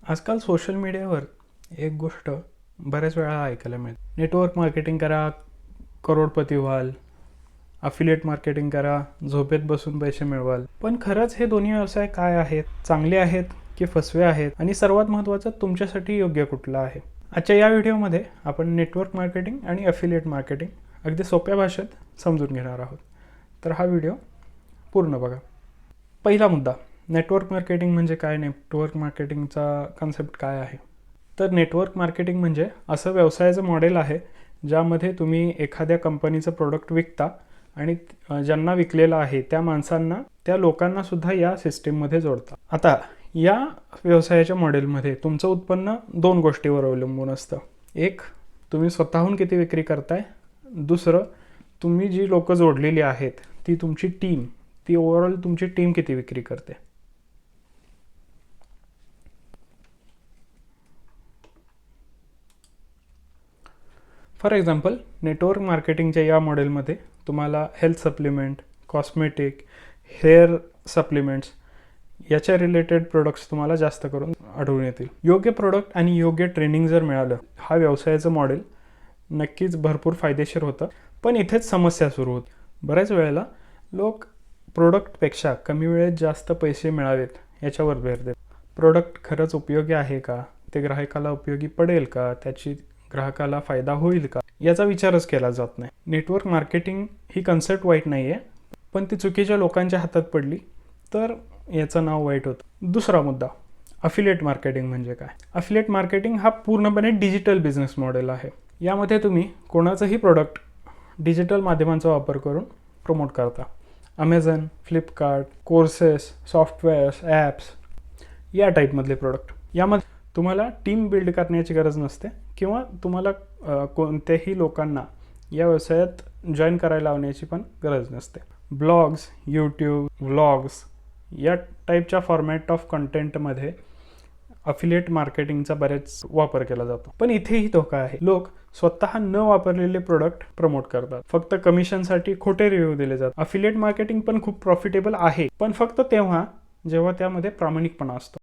आजकाल सोशल मीडियावर एक गोष्ट बऱ्याच वेळा ऐकायला मिळते. नेटवर्क मार्केटिंग करा, करोडपती व्हाल. अफिलिएट मार्केटिंग करा, झोपेत बसून पैसे मिळवाल. पण खरंच हे दोन्ही व्यवसाय काय आहेत? चांगले आहेत की फसवे आहेत? आणि सर्वात महत्त्वाचं, तुमच्यासाठी योग्य कुठला आहे? आजच्या या व्हिडिओमध्ये आपण नेटवर्क मार्केटिंग आणि अफिलिएट मार्केटिंग अगदी सोप्या भाषेत समजून घेणार आहोत. तर हा व्हिडिओ पूर्ण बघा. पहिला मुद्दा, नेटवर्क मार्केटिंग म्हणजे काय? नेटवर्क मार्केटिंगचा कन्सेप्ट काय आहे? तर नेटवर्क मार्केटिंग म्हणजे असं व्यवसायाचं मॉडेल आहे ज्यामध्ये तुम्ही एखाद्या कंपनीचं प्रोडक्ट विकता आणि ज्यांना विकलेलं आहे त्या माणसांना, त्या लोकांना सुद्धा या सिस्टीममध्ये जोडता. आता या व्यवसायाच्या मॉडेलमध्ये तुमचं उत्पन्न दोन गोष्टीवर अवलंबून असतं. एक, तुम्ही स्वतःहून किती विक्री करताय. दुसरं, तुम्ही जी लोकं जोडलेली आहेत ती तुमची टीम, ती ओव्हरऑल तुमची टीम किती विक्री करते. फॉर एक्झाम्पल, नेटवर्क मार्केटिंगच्या या मॉडेलमध्ये तुम्हाला health supplement, cosmetic, hair supplements याच्या रिलेटेड प्रोडक्ट्स तुम्हाला जास्त करून आढळून येतील. योग्य प्रोडक्ट आणि योग्य ट्रेनिंग जर मिळालं, हा व्यवसायाचं मॉडेल नक्कीच भरपूर फायदेशीर होतं. पण इथेच समस्या सुरू होती. बऱ्याच वेळेला लोक प्रोडक्टपेक्षा कमी वेळेत जास्त पैसे मिळावेत याच्यावर भर देतात. प्रोडक्ट खरंच उपयोगी आहे का? ते ग्राहकाला उपयोगी पडेल का? त्याची ग्राहकाला फायदा होईल का? याचा विचारच केला जात नाही. नेटवर्क मार्केटिंग ही कन्सेप्ट वाईट नाही आहे, पण ती चुकीच्या लोकांच्या हातात पडली तर याचं नाव वाईट होतं. दुसरा मुद्दा, अफिलिएट मार्केटिंग म्हणजे काय? अफिलिएट मार्केटिंग हा पूर्णपणे डिजिटल बिझनेस मॉडेल आहे. यामध्ये तुम्ही कोणाचंही प्रोडक्ट डिजिटल माध्यमांचा वापर करून प्रमोट करता. Amazon, Flipkart, courses, softwares, apps या टाईपमधले प्रोडक्ट. यामध्ये तुम्हाला टीम बिल्ड करण्याची गरज नसते किंवा तुम्हाला कोणत्याही लोकांना या व्यवसायात जॉईन करायला लावण्याची पण गरज नसते. ब्लॉग्स, यूट्यूब, व्लॉग्स या टाईपच्या फॉर्मॅट ऑफ कंटेंटमध्ये अफिलिएट मार्केटिंगचा बरेच वापर केला जातो. पण इथेही धोका आहे. लोक स्वतः न वापरलेले प्रोडक्ट प्रमोट करतात. फक्त कमिशनसाठी खोटे रिव्ह्यू दिले जातात. अफिलिएट मार्केटिंग पण खूप प्रॉफिटेबल आहे, पण फक्त तेव्हा जेव्हा त्यामध्ये प्रामाणिकपणा असतो.